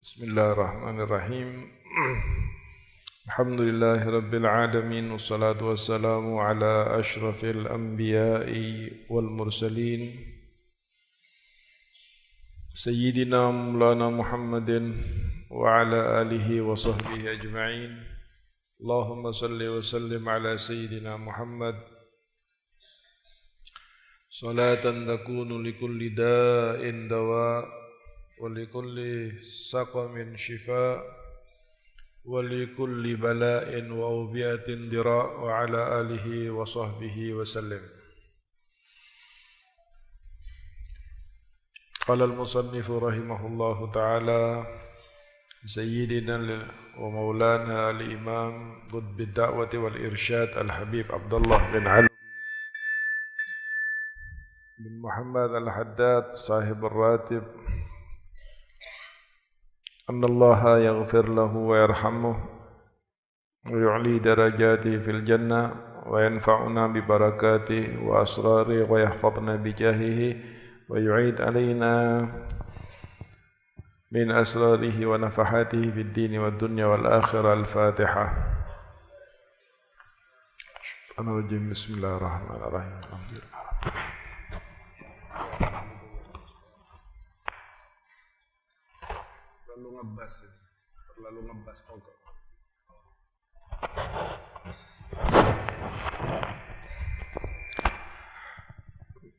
Bismillahirrahmanirrahim. Alhamdulillahi rabbil alamin wassalatu wassalamu ala asyrafil anbiya'i wal mursalin sayyidina maulana Muhammadin wa ala alihi wa sahbihi ajma'in. Allahumma salli wa sallim ala sayyidina Muhammad salatan takunu likulli da'in dawa' ولكل سقم شفاء ولكل بلاء وأوبئة ضراء وعلى آله وصحبه وسلم. قال المصنف رحمه الله تعالى سيدنا ومولانا الإمام قطب الدعوة والإرشاد الحبيب عبد الله بن علي بن محمد الحداد صاحب الراتب أن الله يغفر له ويرحمه ويعلي درجاته في الجنة وينفعنا ببركاته وأسراره ويحفظنا بجاهه ويعيد علينا من أسراره ونفحاته في الدين والدنيا والآخرة. الفاتحة. أنا رجيم. بسم الله الرحمن الرحيم. الحمد لله. terlalu ngebas pokok.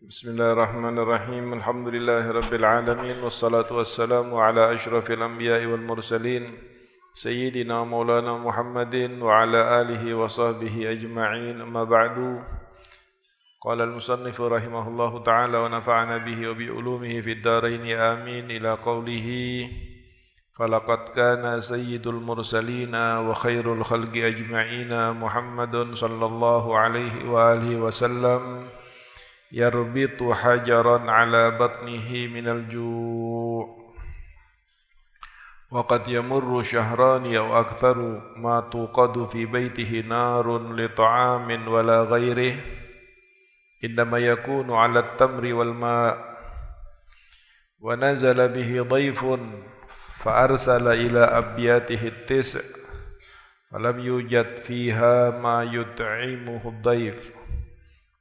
Bismillahirrahmanirrahim. Alhamdulillahi rabbil alamin wassalatu wassalamu ala asyrafil anbiya'i wal mursalin sayyidina maulana Muhammadin wa ala alihi wa sahbihi ajma'in. Amma ba'du. Qala al-musannif rahimahullahu ta'ala wa nafa'ana bihi wa bi ulumihi fid dharain amin ila qawlihi فَلَقَدْ كَانَ سَيِّدُ الْمُرْسَلِينَ وَخَيْرُ الْخَلْقِ أَجْمَعِينَ مُحَمَّدٌ صلى الله عليه وآله وسلم يربط حجرا على بطنه من الجوع وقد يمر شهران أو أكثر ما توقد في بيته نار لطعام ولا غيره إنما يكون على التمر والماء ونزل به ضيف فأرسل إلى أبياته التسع فلم يوجد فيها ما يطعمه الضيف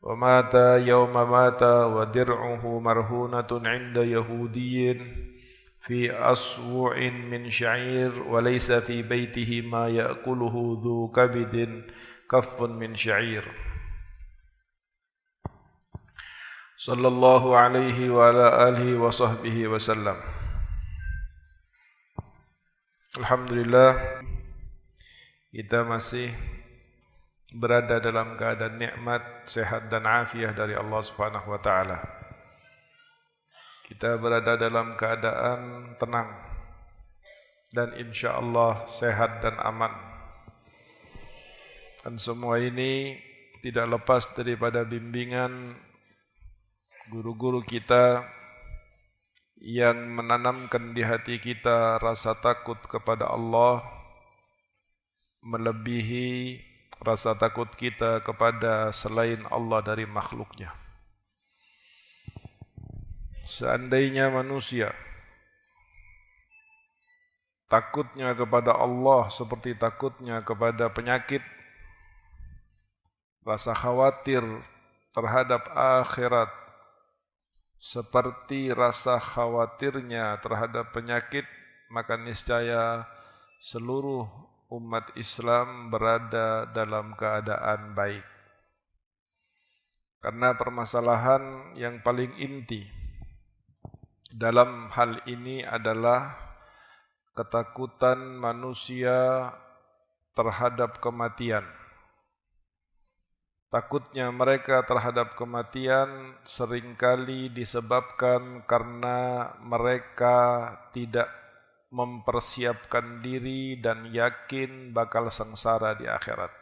ومات يوم مات ودرعه مرهونة عند يهودي في أصوع من شعير وليس في بيته ما يأكله ذو كبد كف من شعير صلى الله عليه وعلى آله وصحبه وسلم. Alhamdulillah, kita masih berada dalam keadaan nikmat, sehat dan afiah dari Allah Subhanahu wa taala. Kita berada dalam keadaan tenang dan insyaallah sehat dan aman. Dan semua ini tidak lepas daripada bimbingan guru-guru kita yang menanamkan di hati kita rasa takut kepada Allah melebihi rasa takut kita kepada selain Allah dari makhluknya. Seandainya manusia takutnya kepada Allah seperti takutnya kepada penyakit, rasa khawatir terhadap akhirat seperti rasa khawatirnya terhadap penyakit, maka niscaya seluruh umat Islam berada dalam keadaan baik. Karena permasalahan yang paling inti dalam hal ini adalah ketakutan manusia terhadap kematian. Takutnya mereka terhadap kematian seringkali disebabkan karena mereka tidak mempersiapkan diri dan yakin bakal sengsara di akhirat.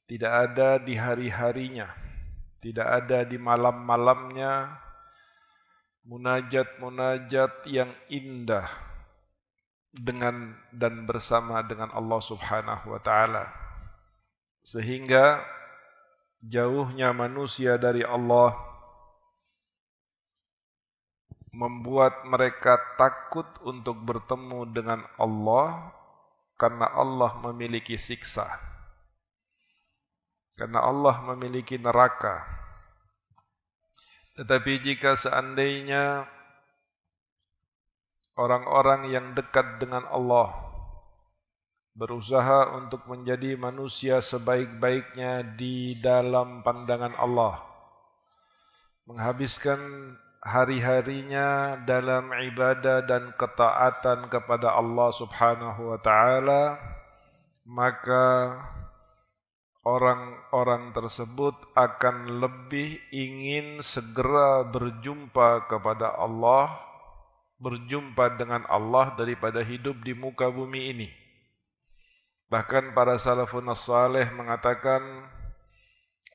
Tidak ada di hari-harinya, tidak ada di malam-malamnya munajat-munajat yang indah dengan dan bersama dengan Allah Subhanahu wa taala. Sehingga jauhnya manusia dari Allah membuat mereka takut untuk bertemu dengan Allah karena Allah memiliki siksa, karena Allah memiliki neraka. Tetapi jika seandainya orang-orang yang dekat dengan Allah berusaha untuk menjadi manusia sebaik-baiknya di dalam pandangan Allah, menghabiskan hari-harinya dalam ibadah dan ketaatan kepada Allah Subhanahu wa taala, maka orang-orang tersebut akan lebih ingin segera berjumpa kepada Allah, berjumpa dengan Allah daripada hidup di muka bumi ini. Bahkan para salafun salih mengatakan,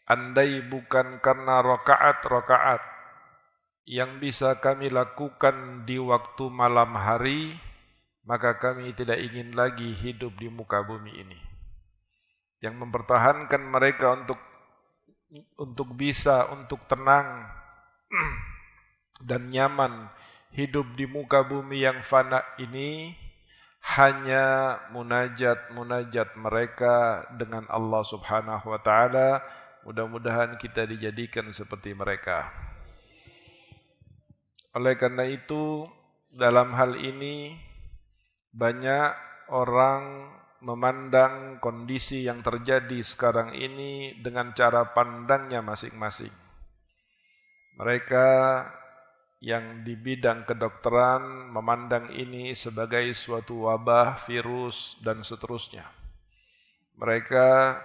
andai bukan karena rakaat-rakaat yang bisa kami lakukan di waktu malam hari, maka kami tidak ingin lagi hidup di muka bumi ini. Yang mempertahankan mereka untuk bisa, untuk tenang dan nyaman hidup di muka bumi yang fana ini, hanya munajat-munajat mereka dengan Allah Subhanahu wa taala. Mudah-mudahan kita dijadikan seperti mereka. Oleh karena itu, dalam hal ini banyak orang memandang kondisi yang terjadi sekarang ini dengan cara pandangnya masing-masing. Mereka yang di bidang kedokteran memandang ini sebagai suatu wabah, virus, dan seterusnya. Mereka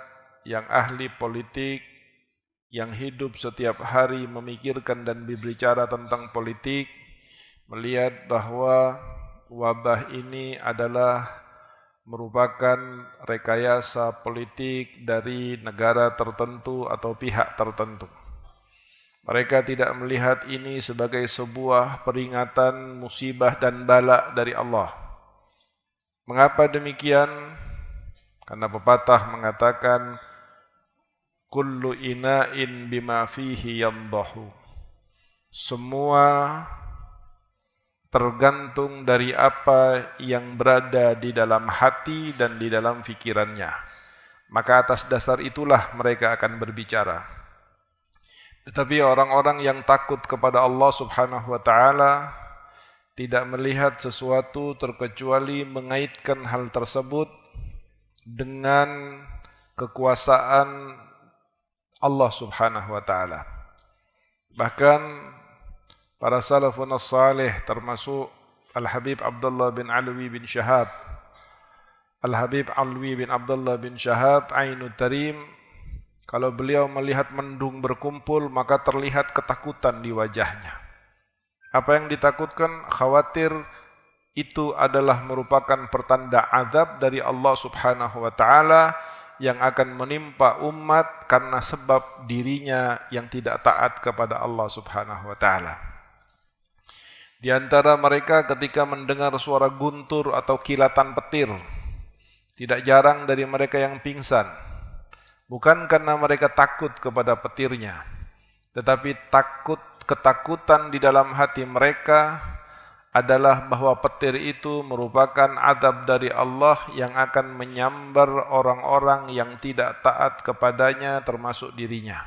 yang ahli politik, yang hidup setiap hari memikirkan dan berbicara tentang politik, melihat bahwa wabah ini adalah merupakan rekayasa politik dari negara tertentu atau pihak tertentu. Mereka tidak melihat ini sebagai sebuah peringatan musibah dan bala dari Allah. Mengapa demikian? Karena pepatah mengatakan, kullu ina'in bima fihi yandahu. Semua tergantung dari apa yang berada di dalam hati dan di dalam fikirannya. Maka atas dasar itulah mereka akan berbicara. Tetapi orang-orang yang takut kepada Allah Subhanahu wa taala tidak melihat sesuatu terkecuali mengaitkan hal tersebut dengan kekuasaan Allah Subhanahu wa taala. Bahkan para salafun salih termasuk Al-Habib Abdullah bin Alwi bin Shahab, Al-Habib Alwi bin Abdullah bin Shahab Ainut Tarim, kalau beliau melihat mendung berkumpul maka terlihat ketakutan di wajahnya. Apa yang ditakutkan? Khawatir itu adalah merupakan pertanda azab dari Allah Subhanahu wa taala yang akan menimpa umat karena sebab dirinya yang tidak taat kepada Allah Subhanahu wa taala. Di antara mereka ketika mendengar suara guntur atau kilatan petir, tidak jarang dari mereka yang pingsan. Bukan karena mereka takut kepada petirnya, tetapi ketakutan di dalam hati mereka adalah bahwa petir itu merupakan azab dari Allah yang akan menyambar orang-orang yang tidak taat kepadanya termasuk dirinya.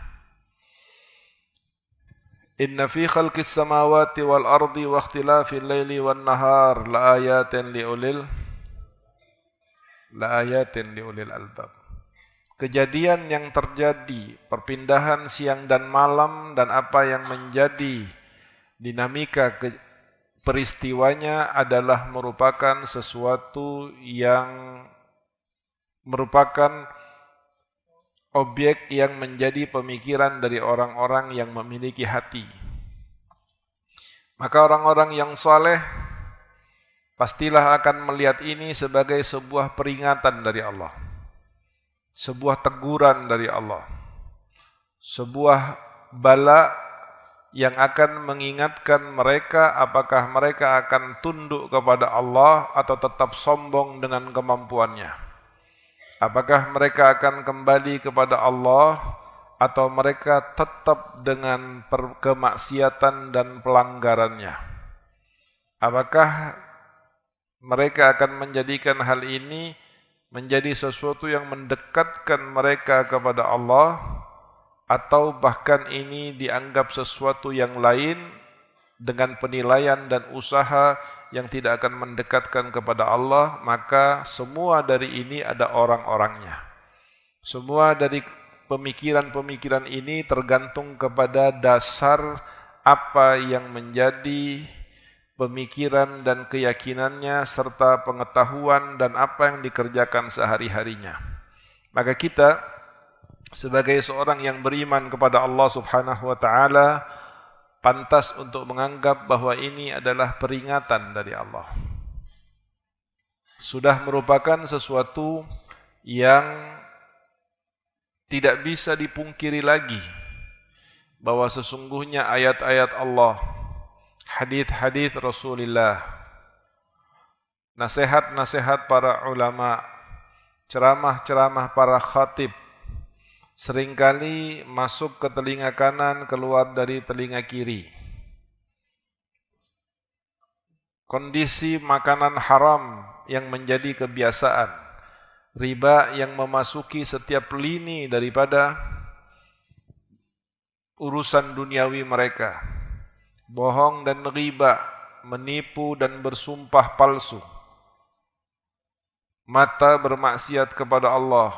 Inna fi khalqis samawati wal ardi wa ikhtilafil laili wan nahar la ayatin liulil albab. Kejadian yang terjadi, perpindahan siang dan malam dan apa yang menjadi dinamika peristiwanya adalah merupakan sesuatu yang merupakan objek yang menjadi pemikiran dari orang-orang yang memiliki hati. Maka orang-orang yang saleh pastilah akan melihat ini sebagai sebuah peringatan dari Allah, sebuah teguran dari Allah, sebuah bala yang akan mengingatkan mereka apakah mereka akan tunduk kepada Allah atau tetap sombong dengan kemampuannya. Apakah mereka akan kembali kepada Allah atau mereka tetap dengan kemaksiatan dan pelanggarannya. Apakah mereka akan menjadikan hal ini menjadi sesuatu yang mendekatkan mereka kepada Allah, atau bahkan ini dianggap sesuatu yang lain dengan penilaian dan usaha yang tidak akan mendekatkan kepada Allah? Maka semua dari ini ada orang-orangnya. Semua dari pemikiran-pemikiran ini tergantung kepada dasar apa yang menjadi pemikiran dan keyakinannya serta pengetahuan dan apa yang dikerjakan sehari-harinya. Maka kita sebagai seorang yang beriman kepada Allah Subhanahu wa taala pantas untuk menganggap bahwa ini adalah peringatan dari Allah. Sudah merupakan sesuatu yang tidak bisa dipungkiri lagi bahwa sesungguhnya ayat-ayat Allah, hadits-hadits Rasulullah, nasihat-nasihat para ulama, ceramah-ceramah para khatib seringkali masuk ke telinga kanan, keluar dari telinga kiri. Kondisi makanan haram yang menjadi kebiasaan, riba yang memasuki setiap lini daripada urusan duniawi mereka, bohong dan riba, menipu dan bersumpah palsu, mata bermaksiat kepada Allah,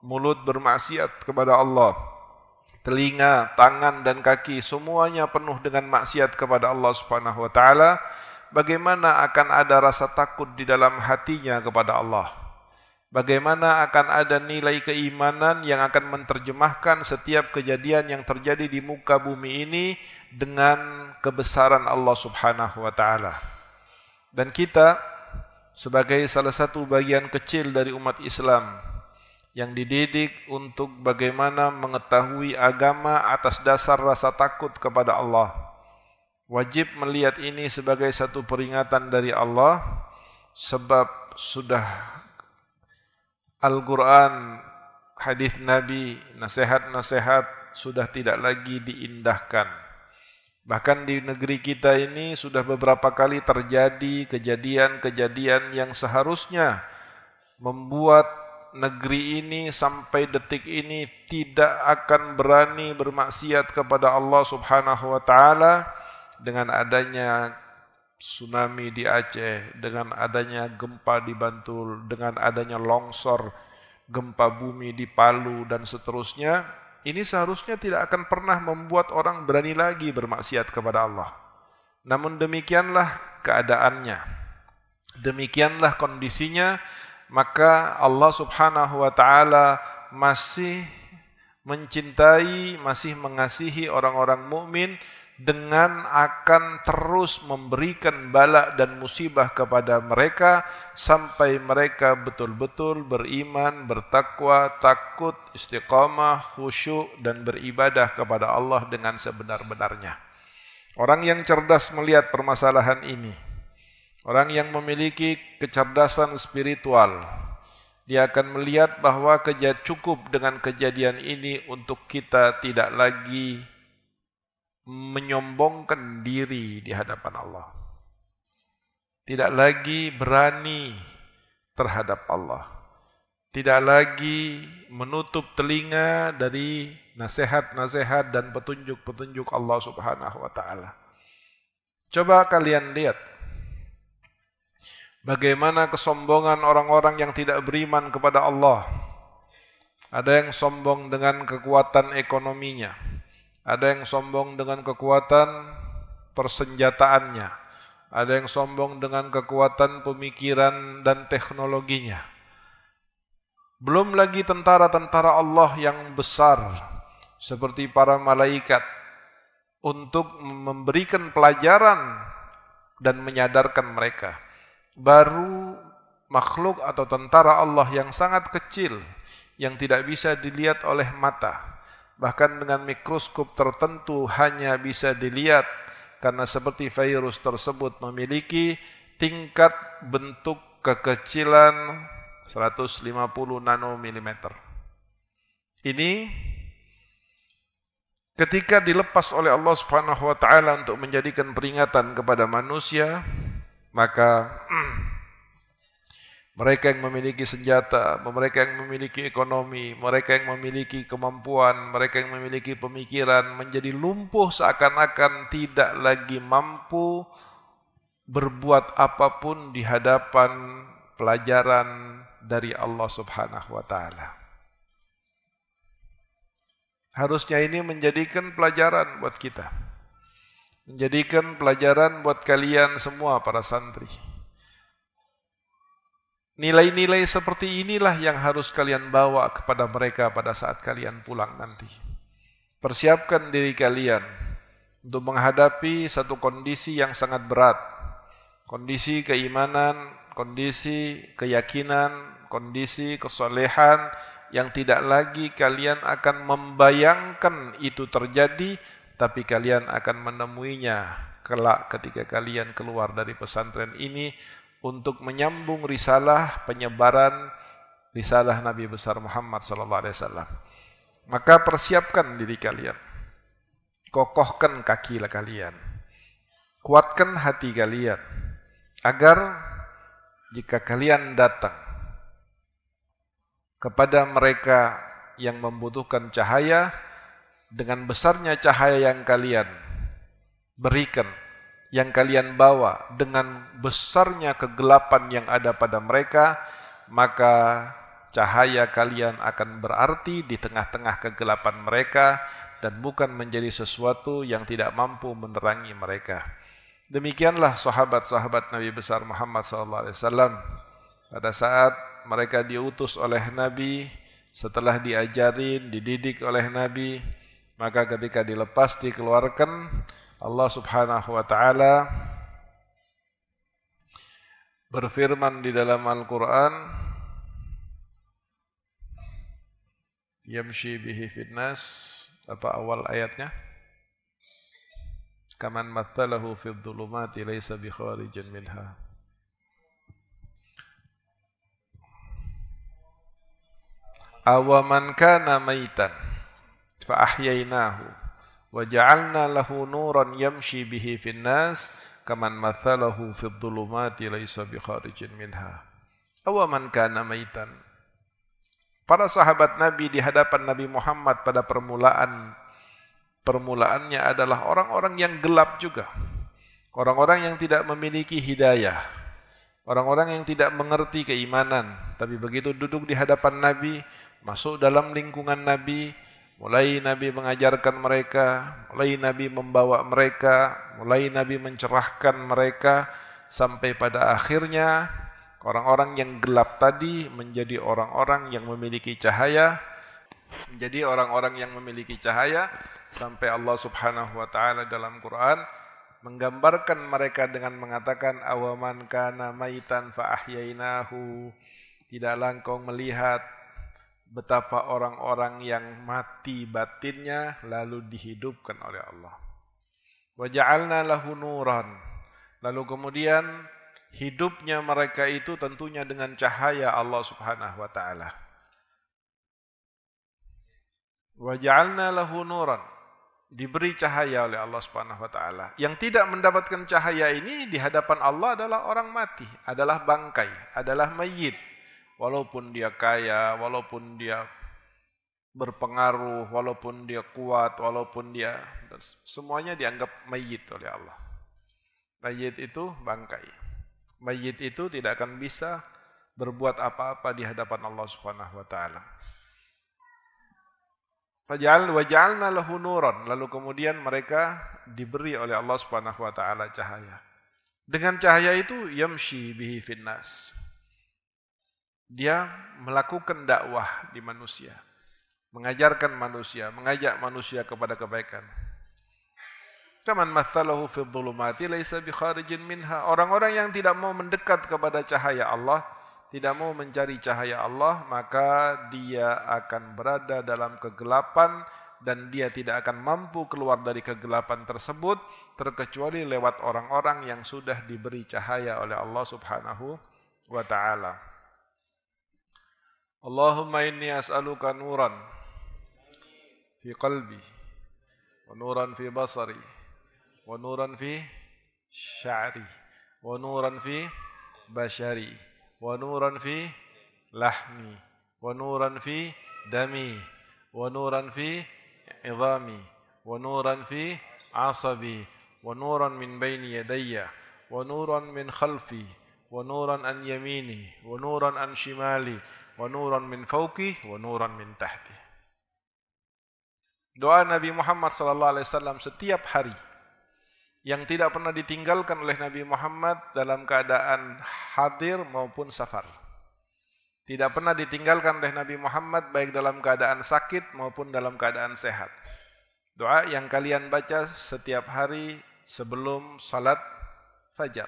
mulut bermaksiat kepada Allah, telinga, tangan dan kaki semuanya penuh dengan maksiat kepada Allah Subhanahu wa taala. Bagaimana akan ada rasa takut di dalam hatinya kepada Allah? Bagaimana akan ada nilai keimanan yang akan menerjemahkan setiap kejadian yang terjadi di muka bumi ini dengan kebesaran Allah Subhanahu wa taala? Dan kita sebagai salah satu bagian kecil dari umat Islam yang dididik untuk bagaimana mengetahui agama atas dasar rasa takut kepada Allah, wajib melihat ini sebagai satu peringatan dari Allah, sebab sudah Al-Quran, hadis Nabi, nasihat-nasihat sudah tidak lagi diindahkan. Bahkan di negeri kita ini sudah beberapa kali terjadi kejadian-kejadian yang seharusnya membuat negeri ini sampai detik ini tidak akan berani bermaksiat kepada Allah Subhanahu wa taala. Dengan adanya tsunami di Aceh, dengan adanya gempa di Bantul, dengan adanya longsor, gempa bumi di Palu dan seterusnya, ini seharusnya tidak akan pernah membuat orang berani lagi bermaksiat kepada Allah. Namun demikianlah keadaannya, demikianlah kondisinya. Maka Allah Subhanahu wa taala masih mencintai, masih mengasihi orang-orang mukmin dengan akan terus memberikan bala dan musibah kepada mereka sampai mereka betul-betul beriman, bertakwa, takut, istiqamah, khusyuk dan beribadah kepada Allah dengan sebenar-benarnya. Orang yang cerdas melihat permasalahan ini, orang yang memiliki kecerdasan spiritual, dia akan melihat bahwa cukup dengan kejadian ini untuk kita tidak lagi menyombongkan diri di hadapan Allah, tidak lagi berani terhadap Allah, tidak lagi menutup telinga dari nasihat-nasihat dan petunjuk-petunjuk Allah Subhanahu wa taala. Coba kalian lihat bagaimana kesombongan orang-orang yang tidak beriman kepada Allah. Ada yang sombong dengan kekuatan ekonominya, ada yang sombong dengan kekuatan persenjataannya, ada yang sombong dengan kekuatan pemikiran dan teknologinya. Belum lagi tentara-tentara Allah yang besar seperti para malaikat untuk memberikan pelajaran dan menyadarkan mereka. Baru makhluk atau tentara Allah yang sangat kecil yang tidak bisa dilihat oleh mata, bahkan dengan mikroskop tertentu hanya bisa dilihat karena seperti virus tersebut memiliki tingkat bentuk kekecilan 150 nanomilimeter. Ini ketika dilepas oleh Allah Subhanahu wa taala untuk menjadikan peringatan kepada manusia, Maka mereka yang memiliki senjata, mereka yang memiliki ekonomi, mereka yang memiliki kemampuan, mereka yang memiliki pemikiran menjadi lumpuh seakan-akan tidak lagi mampu berbuat apapun di hadapan pelajaran dari Allah Subhanahu wa taala. Harusnya ini menjadikan pelajaran buat kita. Menjadikan pelajaran buat kalian semua para santri. Nilai-nilai seperti inilah yang harus kalian bawa kepada mereka pada saat kalian pulang nanti. Persiapkan diri kalian untuk menghadapi satu kondisi yang sangat berat. Kondisi keimanan, kondisi keyakinan, kondisi kesolehan yang tidak lagi kalian akan membayangkan itu terjadi, tapi kalian akan menemuinya kelak ketika kalian keluar dari pesantren ini untuk menyambung risalah penyebaran risalah Nabi besar Muhammad SAW. Maka persiapkan diri kalian, kokohkan kaki kalian, kuatkan hati kalian, agar jika kalian datang kepada mereka yang membutuhkan cahaya, dengan besarnya cahaya yang kalian berikan, yang kalian bawa, dengan besarnya kegelapan yang ada pada mereka, maka cahaya kalian akan berarti di tengah-tengah kegelapan mereka dan bukan menjadi sesuatu yang tidak mampu menerangi mereka. Demikianlah sahabat-sahabat Nabi besar Muhammad SAW pada saat mereka diutus oleh Nabi, setelah diajarin, dididik oleh Nabi, maka ketika dilepas, dikeluarkan, Allah Subhanahu wa taala berfirman di dalam Al-Qur'an, yamshi bihi finnas, apa awal ayatnya? Kaman mathalahu fid dhulumati laysa bi kharijin minha. Awaman kana maitan fa ahyainahu wa ja'alna lahu nuran yamshi bihi finnas kaman mathalahu fid dhulumati laysa bi kharijin minha. Awaman kana maitan. Para sahabat Nabi di hadapan Nabi Muhammad pada permulaannya adalah orang-orang yang gelap juga. Orang-orang yang tidak memiliki hidayah. Orang-orang yang tidak mengerti keimanan, tapi begitu duduk di hadapan Nabi, masuk dalam lingkungan Nabi, mulai Nabi mengajarkan mereka, mulai Nabi membawa mereka, mulai Nabi mencerahkan mereka, sampai pada akhirnya orang-orang yang gelap tadi menjadi orang-orang yang memiliki cahaya, menjadi orang-orang yang memiliki cahaya, sampai Allah Subhanahu wa taala dalam Quran menggambarkan mereka dengan mengatakan awaman kana maitan fa ahyainahu. Tidaklah engkau melihat betapa orang-orang yang mati batinnya lalu dihidupkan oleh Allah. Wa ja'alna lahu nuran. Lalu kemudian hidupnya mereka itu tentunya dengan cahaya Allah Subhanahu wa taala. Wa ja'alna lahu nuran. Diberi cahaya oleh Allah Subhanahu wa taala. Yang tidak mendapatkan cahaya ini di hadapan Allah adalah orang mati, adalah bangkai, adalah mayit. Walaupun dia kaya, walaupun dia berpengaruh, walaupun dia kuat, walaupun dia semuanya dianggap mayit oleh Allah. Mayit itu bangkai. Mayit itu tidak akan bisa berbuat apa-apa di hadapan Allah Subhanahu wa taala. Waja'alna lahu nuran, lalu kemudian mereka diberi oleh Allah Subhanahu wa taala cahaya. Dengan cahaya itu yamshi bihi finnas. Dia melakukan dakwah di manusia, mengajarkan manusia, mengajak manusia kepada kebaikan. Kaman mathalahu fid dhulumati laisa bi kharijin minha. Orang-orang yang tidak mau mendekat kepada cahaya Allah, tidak mau mencari cahaya Allah, maka dia akan berada dalam kegelapan dan dia tidak akan mampu keluar dari kegelapan tersebut terkecuali lewat orang-orang yang sudah diberi cahaya oleh Allah Subhanahu wa taala. Allahumma inni as'aluka nuran fi qalbi wa nuran fi basari wa nuran fi sya'ri wa nuran fi bashari, wa nuran fi lahmi, wa nuran fi dami, wa nuran fi idhami, wa nuran fi asabi, wa nuran min baini yadayya, wa nuran min khalfi, wa nuran an yamini, wa nuran an shimali, wa nuran min fawqi, wa nuran min tahti. Doa Nabi Muhammad SAW setiap hari yang tidak pernah ditinggalkan oleh Nabi Muhammad dalam keadaan hadir maupun safar. Tidak pernah ditinggalkan oleh Nabi Muhammad baik dalam keadaan sakit maupun dalam keadaan sehat. Doa yang kalian baca setiap hari sebelum salat fajar.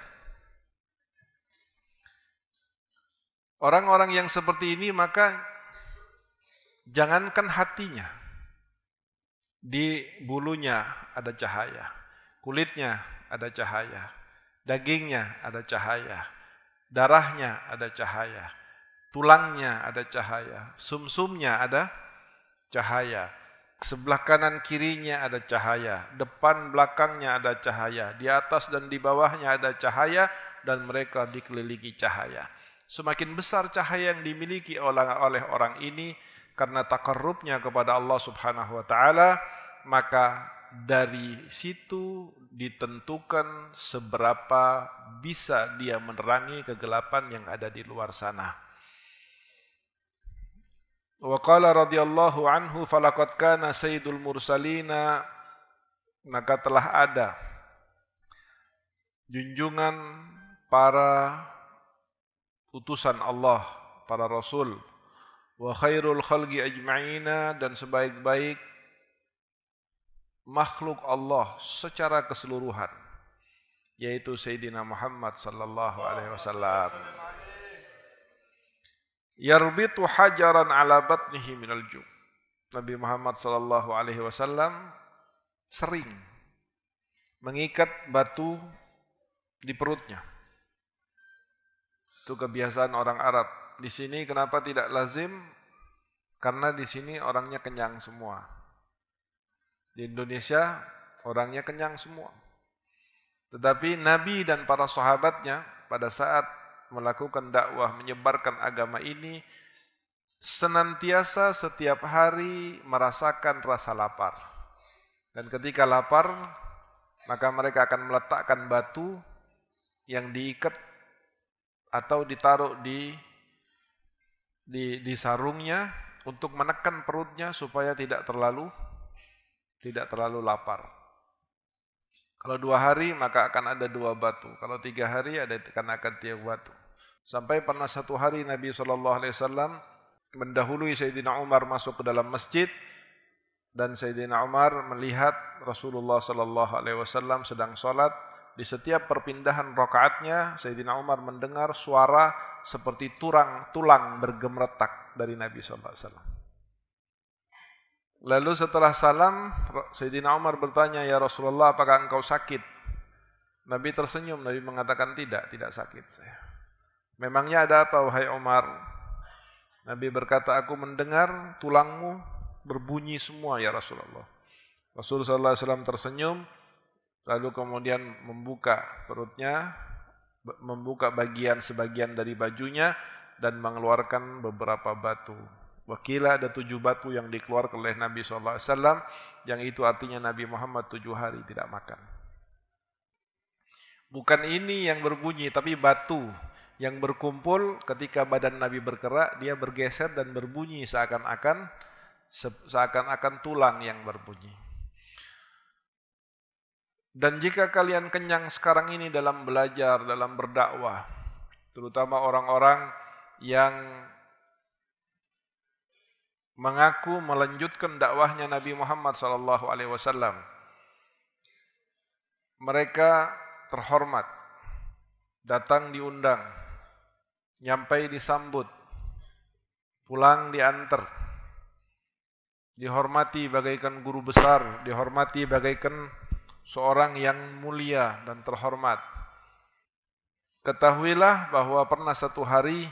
Orang-orang yang seperti ini maka jangankan hatinya, di bulunya ada cahaya, kulitnya ada cahaya, dagingnya ada cahaya, darahnya ada cahaya, tulangnya ada cahaya, sumsumnya ada cahaya, sebelah kanan kirinya ada cahaya, depan belakangnya ada cahaya, di atas dan di bawahnya ada cahaya, dan mereka dikelilingi cahaya. Semakin besar cahaya yang dimiliki oleh orang ini karena takarrubnya kepada Allah Subhanahu wa taala, maka dari situ ditentukan seberapa bisa dia menerangi kegelapan yang ada di luar sana. Wa qala radhiyallahu anhu falaqad kana sayyidul mursalina, maka telah ada junjungan para utusan Allah, para rasul, wa khairul khalqi ajma'ina, dan sebaik-baik makhluk Allah secara keseluruhan, yaitu Sayyidina Muhammad sallallahu alaihi wasallam. Yarbitu hajaran ala batnihi minal ju'. Nabi Muhammad sallallahu alaihi wasallam sering mengikat batu di perutnya. Itu kebiasaan orang Arab. Di sini kenapa tidak lazim? Karena di sini orangnya kenyang semua. Di Indonesia orangnya kenyang semua. Tetapi Nabi dan para sahabatnya pada saat melakukan dakwah menyebarkan agama ini senantiasa setiap hari merasakan rasa lapar. Dan ketika lapar, maka mereka akan meletakkan batu yang diikat atau ditaruh di sarungnya untuk menekan perutnya supaya tidak terlalu lapar. Kalau 2 hari maka akan ada 2 batu. Kalau 3 hari akan 3 batu. Sampai pernah 1 hari Nabi SAW mendahului Sayyidina Umar masuk ke dalam masjid, dan Sayyidina Umar melihat Rasulullah SAW sedang sholat. Di setiap perpindahan rakaatnya, Sayyidina Umar mendengar suara seperti tulang bergemeretak dari Nabi SAW. Lalu setelah salam, Sayyidina Umar bertanya, "Ya Rasulullah, apakah engkau sakit?" Nabi tersenyum, Nabi mengatakan, tidak sakit saya. "Memangnya ada apa, wahai Umar?" Nabi berkata, "Aku mendengar tulangmu berbunyi semua, ya Rasulullah." Rasulullah SAW tersenyum, lalu kemudian membuka perutnya, membuka sebagian dari bajunya, dan mengeluarkan beberapa batu. Wakila ada 7 batu yang dikeluarkan oleh Nabi SAW, yang itu artinya Nabi Muhammad 7 hari tidak makan. Bukan ini yang berbunyi, tapi batu yang berkumpul ketika badan Nabi bergerak, dia bergeser dan berbunyi seakan-akan tulang yang berbunyi. Dan jika kalian kenyang sekarang ini dalam belajar, dalam berdakwah, terutama orang-orang yang mengaku melanjutkan dakwahnya Nabi Muhammad SAW, mereka terhormat, datang diundang, nyampai disambut, pulang diantar, dihormati bagaikan guru besar, dihormati bagaikan seorang yang mulia dan terhormat. Ketahuilah bahwa pernah satu hari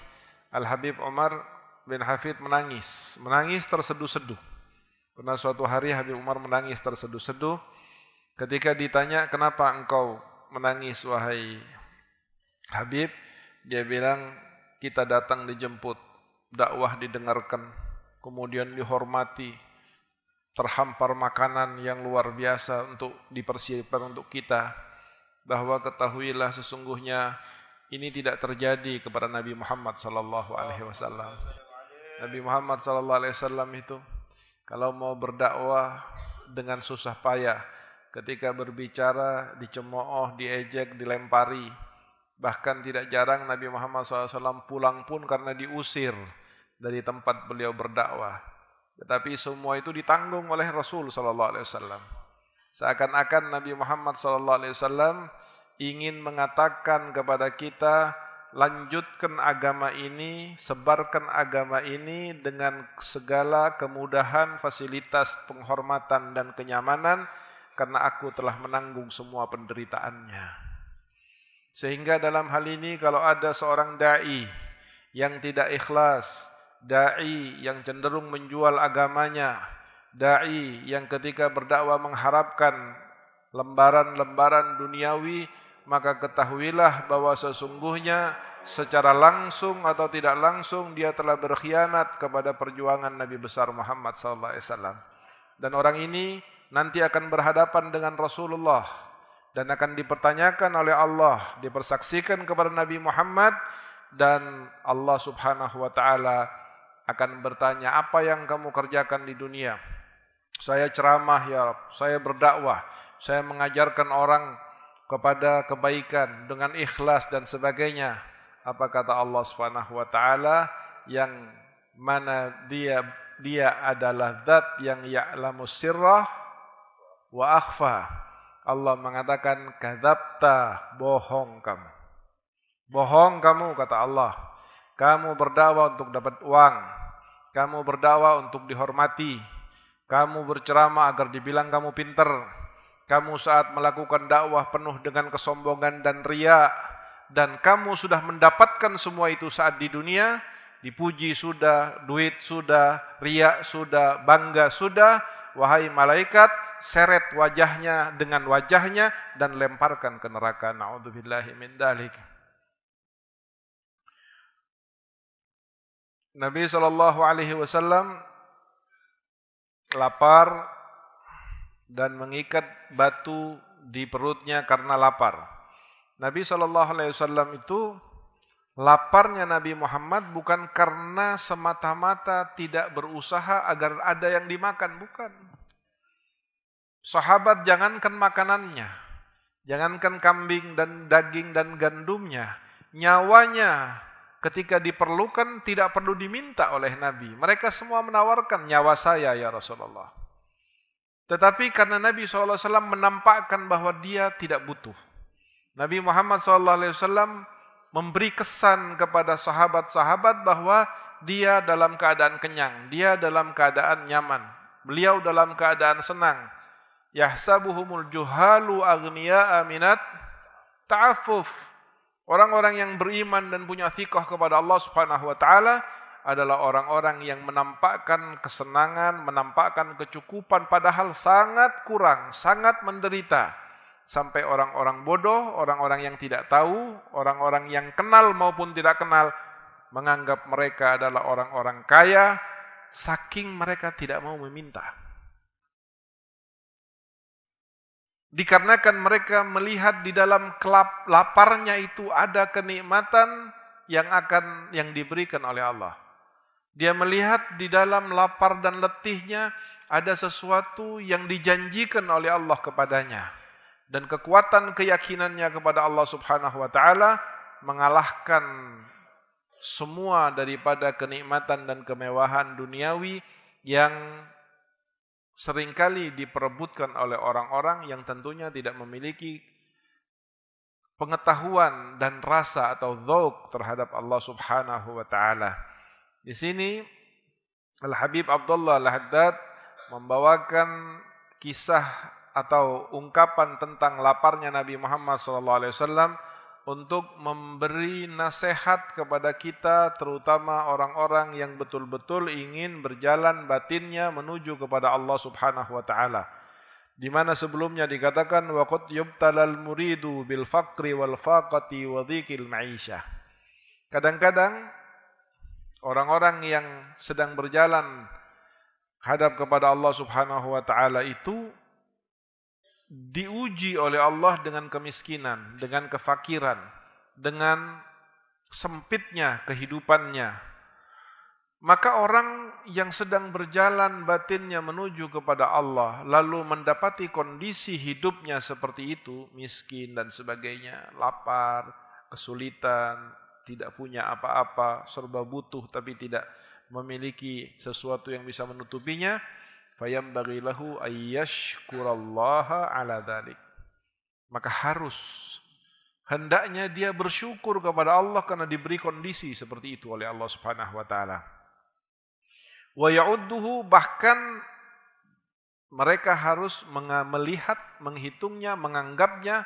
Al-Habib Umar bin Hafid menangis terseduh-seduh. Pernah suatu hari Habib Umar menangis terseduh-seduh ketika ditanya, "Kenapa engkau menangis wahai Habib, dia bilang kita datang dijemput, dakwah didengarkan, kemudian dihormati, terhampar makanan yang luar biasa untuk dipersiapkan untuk kita, bahwa ketahuilah sesungguhnya ini tidak terjadi kepada Nabi Muhammad sallallahu alaihi wasallam. Nabi Muhammad sallallahu alaihi wasallam itu kalau mau berdakwah dengan susah payah, ketika berbicara dicemooh, diejek, dilempari. Bahkan tidak jarang Nabi Muhammad SAW pulang pun karena diusir dari tempat beliau berdakwah. Tetapi semua itu ditanggung oleh Rasul SAW. Seakan-akan Nabi Muhammad SAW ingin mengatakan kepada kita, lanjutkan agama ini, sebarkan agama ini dengan segala kemudahan, fasilitas, penghormatan dan kenyamanan, karena aku telah menanggung semua penderitaannya. Sehingga dalam hal ini kalau ada seorang da'i yang tidak ikhlas, da'i yang cenderung menjual agamanya, da'i yang ketika berdakwah mengharapkan lembaran-lembaran duniawi, maka ketahuilah bahwa sesungguhnya secara langsung atau tidak langsung dia telah berkhianat kepada perjuangan Nabi besar Muhammad SAW. Dan orang ini nanti akan berhadapan dengan Rasulullah dan akan dipertanyakan oleh Allah, dipersaksikan kepada Nabi Muhammad, dan Allah Subhanahu wa taala akan bertanya, apa yang kamu kerjakan di dunia? Saya ceramah ya Rabb, saya berdakwah, saya mengajarkan orang kepada kebaikan dengan ikhlas dan sebagainya. Apa kata Allah Subhanahu wa taala? Yang mana dia adalah zat yang ya'lamu sirrah wa akhfa. Allah mengatakan kadzabta, bohong kamu. Bohong kamu, kata Allah. Kamu berdakwah untuk dapat uang. Kamu berdakwah untuk dihormati. Kamu berceramah agar dibilang kamu pintar. Kamu saat melakukan dakwah penuh dengan kesombongan dan riya. Dan kamu sudah mendapatkan semua itu saat di dunia. Dipuji sudah, duit sudah, riya sudah, bangga sudah. Wahai malaikat, seret wajahnya dengan wajahnya dan lemparkan ke neraka. Na'udzubillahi min dzalik. Nabi SAW lapar dan mengikat batu di perutnya karena lapar. Nabi SAW itu laparnya Nabi Muhammad bukan karena semata-mata tidak berusaha agar ada yang dimakan, bukan. Sahabat jangankan makanannya, jangankan kambing dan daging dan gandumnya, nyawanya ketika diperlukan tidak perlu diminta oleh Nabi. Mereka semua menawarkan, nyawa saya ya Rasulullah. Tetapi karena Nabi SAW menampakkan bahwa dia tidak butuh. Nabi Muhammad SAW memberi kesan kepada sahabat-sahabat bahwa dia dalam keadaan kenyang, dia dalam keadaan nyaman, beliau dalam keadaan senang. Yahsabuhumul juhalu aghniya'a minat ta'affuf. Orang-orang yang beriman dan punya thiqah kepada Allah Subhanahu wa taala adalah orang-orang yang menampakkan kesenangan, menampakkan kecukupan padahal sangat kurang, sangat menderita. Sampai orang-orang bodoh, orang-orang yang tidak tahu, orang-orang yang kenal maupun tidak kenal menganggap mereka adalah orang-orang kaya, saking mereka tidak mau meminta. Dikarenakan mereka melihat di dalam laparnya itu ada kenikmatan yang diberikan oleh Allah. Dia melihat di dalam lapar dan letihnya ada sesuatu yang dijanjikan oleh Allah kepadanya. Dan kekuatan keyakinannya kepada Allah Subhanahu wa taala mengalahkan semua daripada kenikmatan dan kemewahan duniawi yang seringkali diperebutkan oleh orang-orang yang tentunya tidak memiliki pengetahuan dan rasa atau dzauq terhadap Allah Subhanahu wa taala. Di sini Al-Habib Abdullah Al-Haddad membawakan kisah atau ungkapan tentang laparnya Nabi Muhammad SAW untuk memberi nasihat kepada kita, terutama orang-orang yang betul-betul ingin berjalan batinnya menuju kepada Allah Subhanahu wa taala. di mana sebelumnya dikatakan wa qad yubtalal muridu bil faqri wal faqati wa dhiqil ma'isyah. Kadang-kadang orang-orang yang sedang berjalan hadap kepada Allah Subhanahu wa taala itu diuji oleh Allah dengan kemiskinan, dengan kefakiran, dengan sempitnya kehidupannya. Maka orang yang sedang berjalan batinnya menuju kepada Allah, lalu mendapati kondisi hidupnya seperti itu, miskin dan sebagainya, lapar, kesulitan, tidak punya apa-apa, serba butuh tapi tidak memiliki sesuatu yang bisa menutupinya, fayambaghi lahu ayyashkurallaha ala dzalik. Maka hendaknya dia bersyukur kepada Allah karena diberi kondisi seperti itu oleh Allah Subhanahu wa taala. Wa ya'udduhu, bahkan mereka harus melihat, menghitungnya, menganggapnya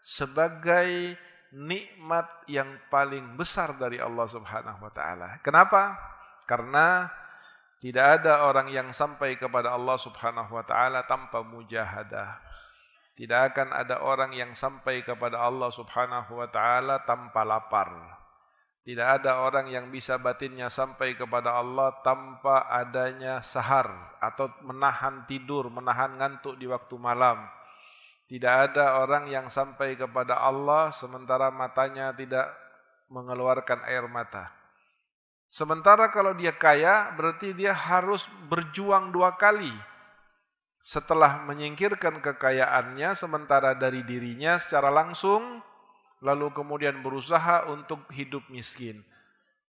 sebagai nikmat yang paling besar dari Allah Subhanahu wa taala. Kenapa? Karena tidak ada orang yang sampai kepada Allah Subhanahu wa taala tanpa mujahadah. Tidak akan ada orang yang sampai kepada Allah Subhanahu wa taala tanpa lapar. Tidak ada orang yang bisa batinnya sampai kepada Allah tanpa adanya sahar atau menahan tidur, menahan ngantuk di waktu malam. Tidak ada orang yang sampai kepada Allah sementara matanya tidak mengeluarkan air mata. Sementara kalau dia kaya, berarti dia harus berjuang 2 kali. Setelah menyingkirkan kekayaannya sementara dari dirinya secara langsung, lalu kemudian berusaha untuk hidup miskin.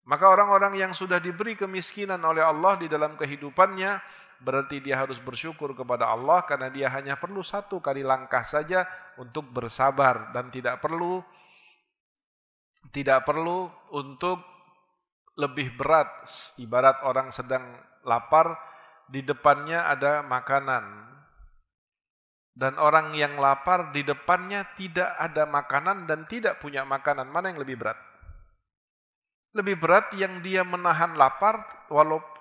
Maka orang-orang yang sudah diberi kemiskinan oleh Allah di dalam kehidupannya, berarti dia harus bersyukur kepada Allah karena dia hanya perlu 1 kali langkah saja untuk bersabar dan tidak perlu untuk lebih berat. Ibarat orang sedang lapar, di depannya ada makanan. Dan orang yang lapar di depannya tidak ada makanan dan tidak punya makanan. Mana yang lebih berat? Lebih berat yang dia menahan lapar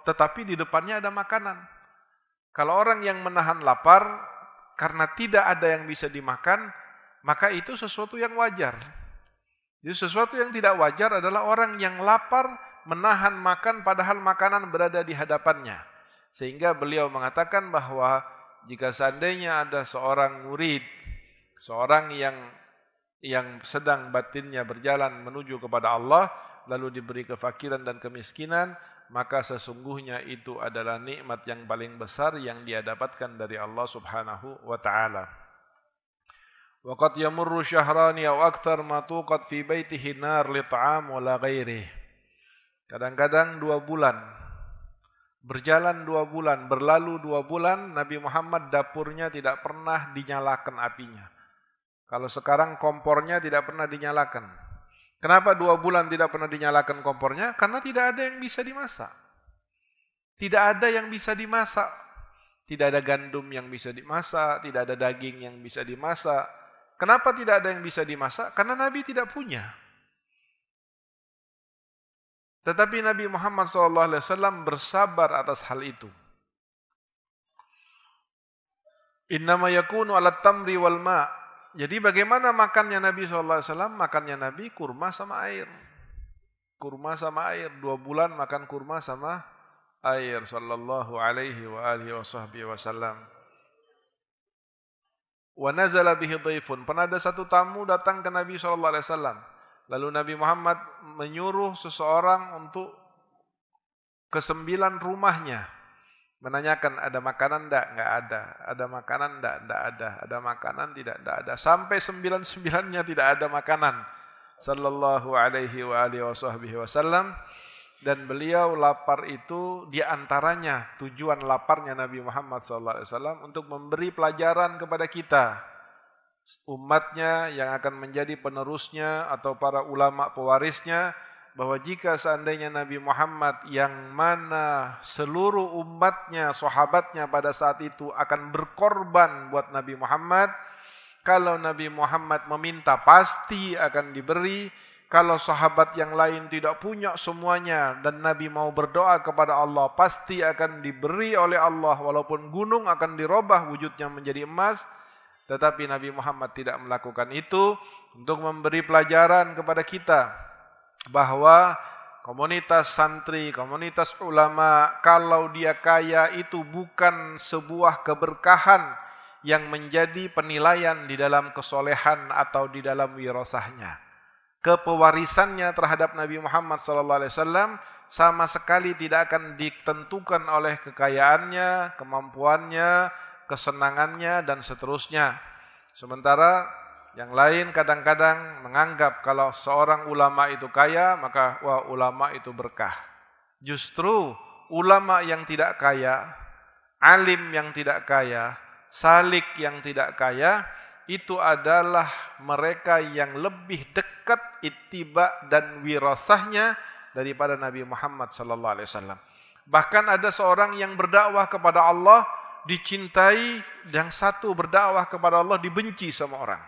tetapi di depannya ada makanan. Kalau orang yang menahan lapar karena tidak ada yang bisa dimakan, maka itu sesuatu yang wajar. Jadi sesuatu yang tidak wajar adalah orang yang lapar menahan makan padahal makanan berada di hadapannya. Sehingga beliau mengatakan bahwa jika seandainya ada seorang murid, seorang yang sedang batinnya berjalan menuju kepada Allah, lalu diberi kefakiran dan kemiskinan, maka sesungguhnya itu adalah nikmat yang paling besar yang dia dapatkan dari Allah Subhanahu wa taala. Wa qad yamurru syahrani aw akthar ma tuqat fi baitihi nar li ta'am wa la ghairihi. Kadang-kadang 2 bulan, berjalan 2 bulan, berlalu 2 bulan, Nabi Muhammad dapurnya tidak pernah dinyalakan apinya. Kalau sekarang kompornya tidak pernah dinyalakan. Kenapa 2 bulan tidak pernah dinyalakan kompornya? Karena tidak ada yang bisa dimasak. Tidak ada yang bisa dimasak. Tidak ada gandum yang bisa dimasak, tidak ada daging yang bisa dimasak. Kenapa tidak ada yang bisa dimasak? Karena Nabi tidak punya. Tetapi Nabi Muhammad SAW bersabar atas hal itu. Innama yakunu ala tamri wal ma'. Jadi bagaimana makannya Nabi SAW? Makannya Nabi kurma sama air. Kurma sama air. 2 bulan makan kurma sama air. Sallallahu alaihi wa alihi wa sahbihi wasallam. Wa nazala bihi dhaifun. Pernah ada satu tamu datang ke Nabi SAW. Lalu Nabi Muhammad menyuruh seseorang untuk ke 9 rumahnya. Menanyakan ada makanan enggak? Enggak ada. Ada makanan enggak? Enggak ada. Ada makanan? Tidak ada. Sampai 9-9-nya tidak ada makanan. Sallallahu alaihi wa alihi wasallam. Dan beliau lapar itu diantaranya tujuan laparnya Nabi Muhammad SAW untuk memberi pelajaran kepada kita. Umatnya yang akan menjadi penerusnya atau para ulama pewarisnya, bahwa jika seandainya Nabi Muhammad yang mana seluruh umatnya, sahabatnya pada saat itu akan berkorban buat Nabi Muhammad, kalau Nabi Muhammad meminta pasti akan diberi, Kalau sahabat yang lain tidak punya semuanya dan Nabi mau berdoa kepada Allah, pasti akan diberi oleh Allah walaupun gunung akan dirubah wujudnya menjadi emas. Tetapi Nabi Muhammad tidak melakukan itu untuk memberi pelajaran kepada kita bahwa komunitas santri, komunitas ulama, kalau dia kaya itu bukan sebuah keberkahan yang menjadi penilaian di dalam kesolehan atau di dalam wirasahnya. Kepewarisannya terhadap Nabi Muhammad SAW sama sekali tidak akan ditentukan oleh kekayaannya, kemampuannya, kesenangannya, dan seterusnya. Sementara yang lain kadang-kadang menganggap kalau seorang ulama itu kaya, maka wah ulama itu berkah. Justru ulama yang tidak kaya, alim yang tidak kaya, salik yang tidak kaya, itu adalah mereka yang lebih dekat ittiba dan wirasahnya daripada Nabi Muhammad SAW. Bahkan ada seorang yang berdakwah kepada Allah dicintai, yang satu berdakwah kepada Allah dibenci sama orang.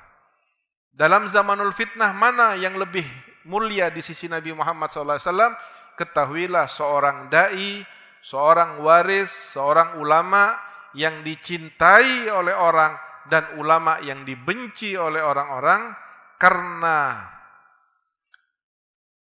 Dalam zamanul fitnah mana yang lebih mulia di sisi Nabi Muhammad SAW? Ketahuilah seorang da'i, seorang waris, seorang ulama yang dicintai oleh orang dan ulama yang dibenci oleh orang-orang karena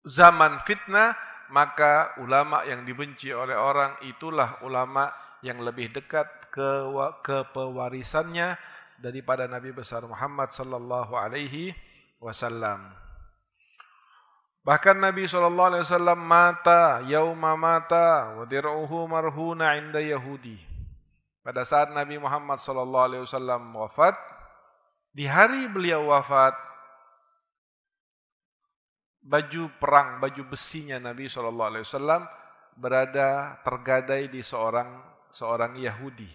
zaman fitnah, maka ulama yang dibenci oleh orang itulah ulama yang lebih dekat ke pewarisannya daripada Nabi besar Muhammad sallallahu alaihi wasallam. Bahkan Nabi sallallahu alaihi wasallam mata yauma mata wa dir'uhu marhuna 'inda Yahudi. Pada saat Nabi Muhammad SAW wafat, di hari beliau wafat, baju perang, baju besinya Nabi SAW berada tergadai di seorang Yahudi.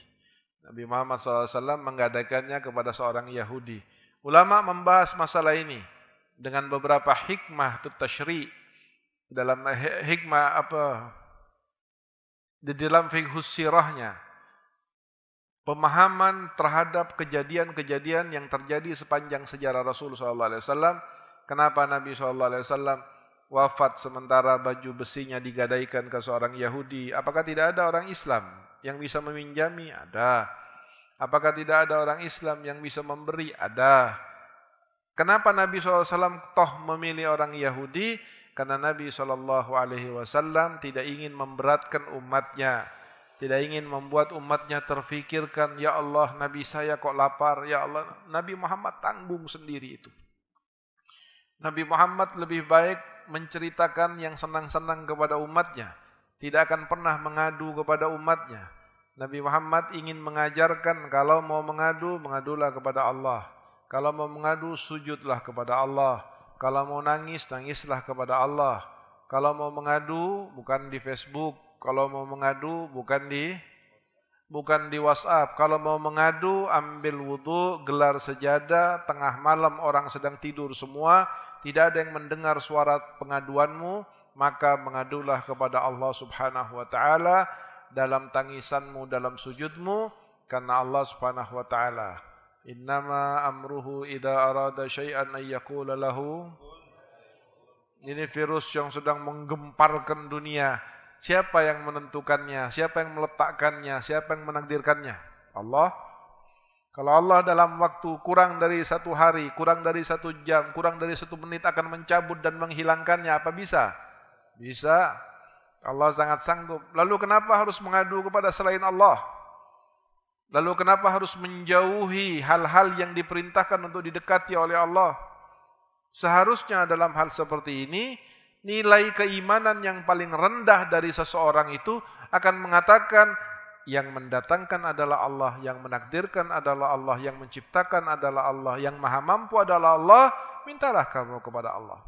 Nabi Muhammad SAW menggadaikannya kepada seorang Yahudi. Ulama membahas masalah ini dengan beberapa hikmah tasyri'. Dalam hikmah di dalam fiqh sirahnya. Pemahaman terhadap kejadian-kejadian yang terjadi sepanjang sejarah Rasulullah SAW. Kenapa Nabi SAW wafat sementara baju besinya digadaikan ke seorang Yahudi? Apakah tidak ada orang Islam yang bisa meminjami? Ada. Apakah tidak ada orang Islam yang bisa memberi? Ada. Kenapa Nabi SAW toh memilih orang Yahudi? Karena Nabi SAW tidak ingin memberatkan umatnya. Tidak ingin membuat umatnya terfikirkan, ya Allah Nabi saya kok lapar, ya Allah. Nabi Muhammad tanggung sendiri itu. Nabi Muhammad lebih baik menceritakan yang senang-senang kepada umatnya. Tidak akan pernah mengadu kepada umatnya. Nabi Muhammad ingin mengajarkan kalau mau mengadu, mengadulah kepada Allah. Kalau mau mengadu, sujudlah kepada Allah. Kalau mau nangis, nangislah kepada Allah. Kalau mau mengadu, bukan di Facebook. Kalau mau mengadu bukan di WhatsApp. Kalau mau mengadu ambil wudu, gelar sejadah, tengah malam orang sedang tidur semua, tidak ada yang mendengar suara pengaduanmu, maka mengadulah kepada Allah Subhanahu wa taala dalam tangisanmu, dalam sujudmu, karena Allah Subhanahu wa taala innama amruhu idza arada syai'an ay yaqula lahu. Ini virus yang sedang menggemparkan dunia. Siapa yang menentukannya? Siapa yang meletakkannya? Siapa yang menakdirkannya? Allah. Kalau Allah dalam waktu kurang dari 1 hari, kurang dari 1 jam, kurang dari 1 menit akan mencabut dan menghilangkannya, apa bisa? Bisa. Allah sangat sanggup. Lalu kenapa harus mengadu kepada selain Allah? Lalu kenapa harus menjauhi hal-hal yang diperintahkan untuk didekati oleh Allah? Seharusnya dalam hal seperti ini, nilai keimanan yang paling rendah dari seseorang itu akan mengatakan yang mendatangkan adalah Allah, yang menakdirkan adalah Allah, yang menciptakan adalah Allah, yang maha mampu adalah Allah, mintalah kamu kepada Allah.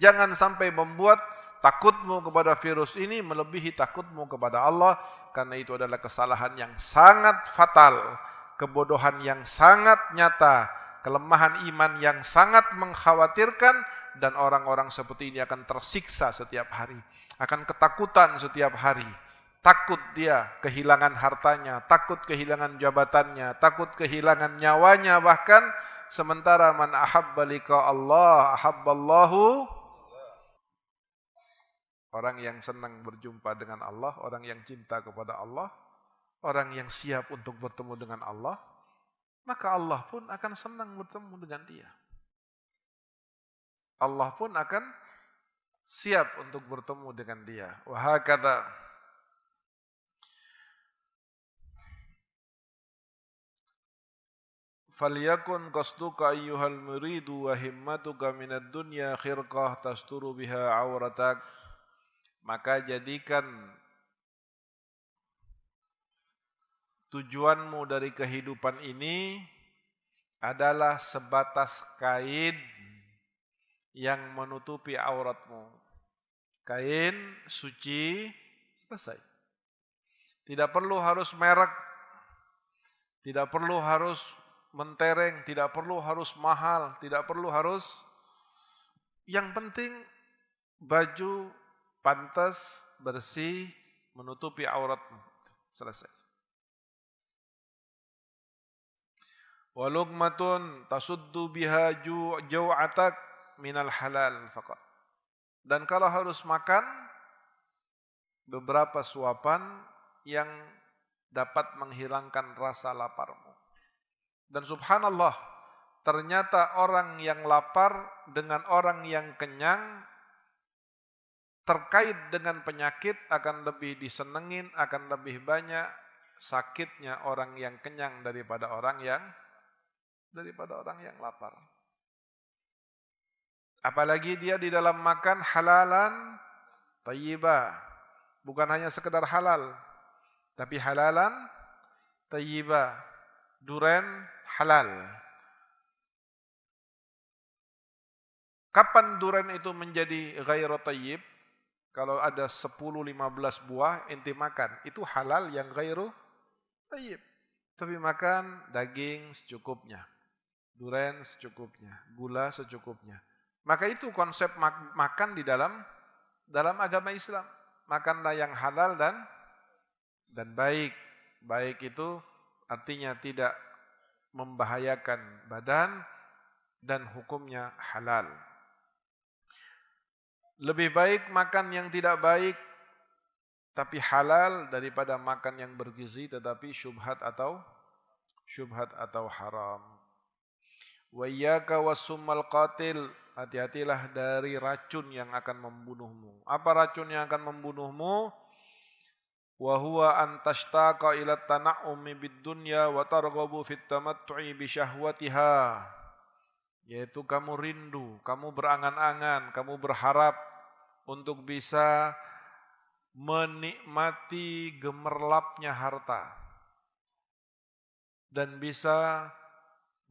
Jangan sampai membuat takutmu kepada virus ini melebihi takutmu kepada Allah, karena itu adalah kesalahan yang sangat fatal, kebodohan yang sangat nyata, kelemahan iman yang sangat mengkhawatirkan, dan orang-orang seperti ini akan tersiksa setiap hari, akan ketakutan setiap hari. Takut dia kehilangan hartanya, takut kehilangan jabatannya, takut kehilangan nyawanya bahkan, Sementara man ahabba liqa Allah, ahabballahu, orang yang senang berjumpa dengan Allah, orang yang cinta kepada Allah, orang yang siap untuk bertemu dengan Allah, maka Allah pun akan senang bertemu dengan dia. Allah pun akan siap untuk bertemu dengan dia. Wa hakadha. Falyakun qasduka ayyuhal muridu wa himmatuka minad dunya khirqah tasturu biha auratak. Maka jadikan tujuanmu dari kehidupan ini adalah sebatas kain yang menutupi auratmu. Kain suci, selesai. Tidak perlu harus merek, tidak perlu harus mentereng, tidak perlu harus mahal, tidak perlu harus, yang penting baju pantas, bersih, menutupi auratmu. Selesai. Wa luqmatun tasuddu biha jau'atak minal halal faqat. Dan kalau harus makan, beberapa suapan yang dapat menghilangkan rasa laparmu. Dan subhanallah, ternyata orang yang lapar dengan orang yang kenyang terkait dengan penyakit akan lebih disenengin, akan lebih banyak sakitnya orang yang kenyang daripada orang yang lapar. Apalagi dia di dalam makan halalan thayyibah. Bukan hanya sekedar halal, tapi halalan thayyibah. Duren halal. Kapan duren itu menjadi ghairu thayyib? Kalau ada 10-15 buah ente makan, itu halal yang ghairu thayyib. Tapi makan daging secukupnya, duren secukupnya, gula secukupnya. Maka itu konsep makan di dalam agama Islam. Makanlah yang halal dan baik. Baik itu artinya tidak membahayakan badan dan hukumnya halal. Lebih baik makan yang tidak baik tapi halal daripada makan yang bergizi tetapi syubhat atau haram. Wa iyyaka wassummal qatil, hati-hatilah dari racun yang akan membunuhmu. Apa racun yang akan membunuhmu? Wa huwa an tashtaqa ila tana'umi bid dunya wa targhabu fit tamattu'i bi syahwatiha. Yaitu kamu rindu, kamu berangan-angan, kamu berharap untuk bisa menikmati gemerlapnya harta dan bisa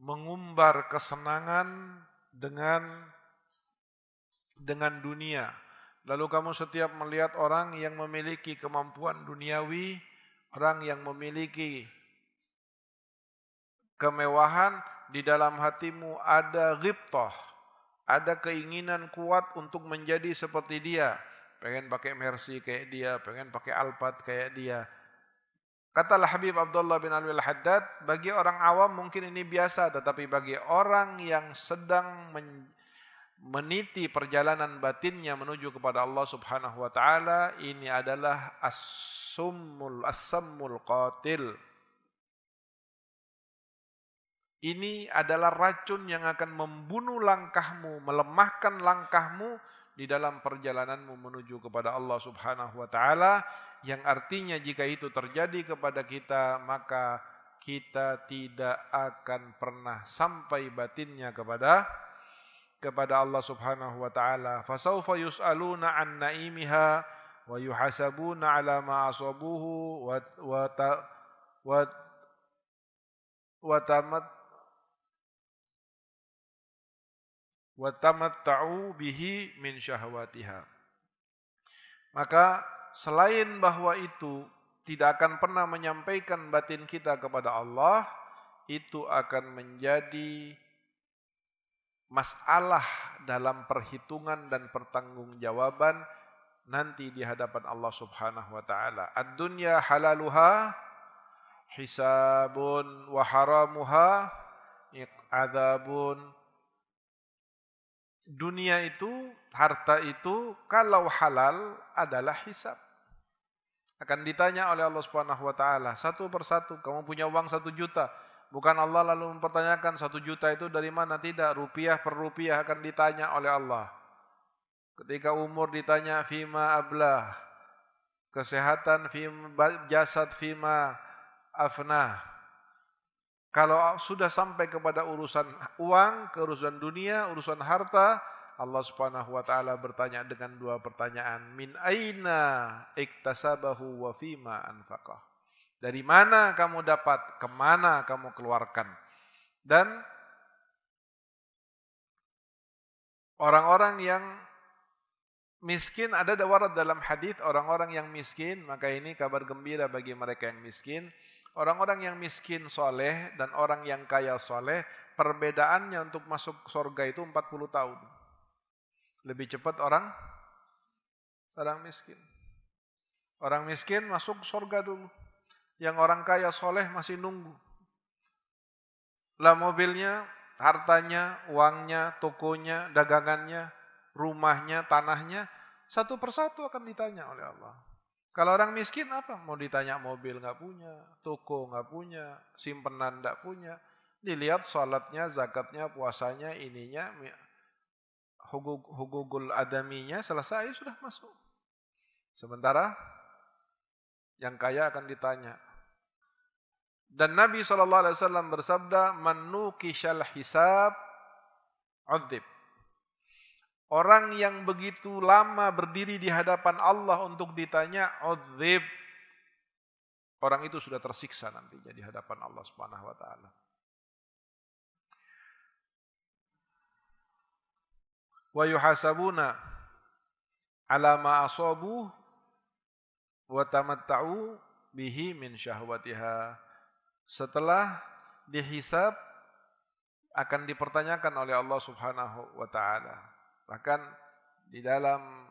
mengumbar kesenangan dengan dunia. Lalu kamu setiap melihat orang yang memiliki kemampuan duniawi, orang yang memiliki kemewahan, di dalam hatimu ada ghibtah, ada keinginan kuat untuk menjadi seperti dia. Pengen pakai Mercy kayak dia, pengen pakai Alphard kayak dia. Kata Habib Abdullah bin Alwi al-Haddad, bagi orang awam mungkin ini biasa, tetapi bagi orang yang sedang meniti perjalanan batinnya menuju kepada Allah Subhanahu wa taala, ini adalah as-sammul qatil. Ini adalah racun yang akan membunuh langkahmu, melemahkan langkahmu di dalam perjalananmu menuju kepada Allah Subhanahu wa taala, yang artinya jika itu terjadi kepada kita, maka kita tidak akan pernah sampai batinnya kepada Allah Subhanahu wa taala. Fasawfa yus'aluna 'an na'imiha wa yuhasabuna 'ala ma asabuhu wa tamatta'u bihi min syahwatiha. Maka selain bahwa itu tidak akan pernah menyampaikan batin kita kepada Allah, itu akan menjadi masalah dalam perhitungan dan pertanggungjawaban nanti di hadapan Allah Subhanahu wa taala. Ad-dunya halaluha hisabun wa haramuha adzabun. Dunia itu, harta itu kalau halal adalah hisab. Akan ditanya oleh Allah Subhanahu wa taala satu persatu. Kamu punya uang 1 juta. Bukan Allah lalu mempertanyakan 1 juta itu dari mana, tidak, rupiah per rupiah akan ditanya oleh Allah. Ketika umur ditanya fima ablah, kesehatan fima jasad fima afnah. Kalau sudah sampai kepada urusan uang, urusan dunia, urusan harta, Allah Subhanahu wa taala bertanya dengan 2 pertanyaan. Min aina iktasabahu wa fima anfaqah. Dari mana kamu dapat, kemana kamu keluarkan. Dan orang-orang yang miskin, ada warat dalam hadis orang-orang yang miskin, maka ini kabar gembira bagi mereka yang miskin. Orang-orang yang miskin soleh dan orang yang kaya soleh, perbedaannya untuk masuk surga itu 40 tahun. Lebih cepat orang miskin. Orang miskin masuk surga dulu. Yang orang kaya soleh masih nunggu. Lah mobilnya, hartanya, uangnya, tokonya, dagangannya, rumahnya, tanahnya, satu persatu akan ditanya oleh Allah. Kalau orang miskin apa? Mau ditanya mobil nggak punya, toko nggak punya, simpenan nggak punya. Dilihat salatnya, zakatnya, puasanya, ininya, hugugul adaminya selesai sudah masuk. Sementara yang kaya akan ditanya. Dan Nabi SAW bersabda, "Man nukishal hisab udzib." Orang yang begitu lama berdiri di hadapan Allah untuk ditanya udzib, orang itu sudah tersiksa nantinya di hadapan Allah Subhanahu wa taala. Wa yuhasabuna ala ma asabu wa tamatta'u bihi min syahwatiha. Setelah dihisab akan dipertanyakan oleh Allah Subhanahu wa taala. Bahkan di dalam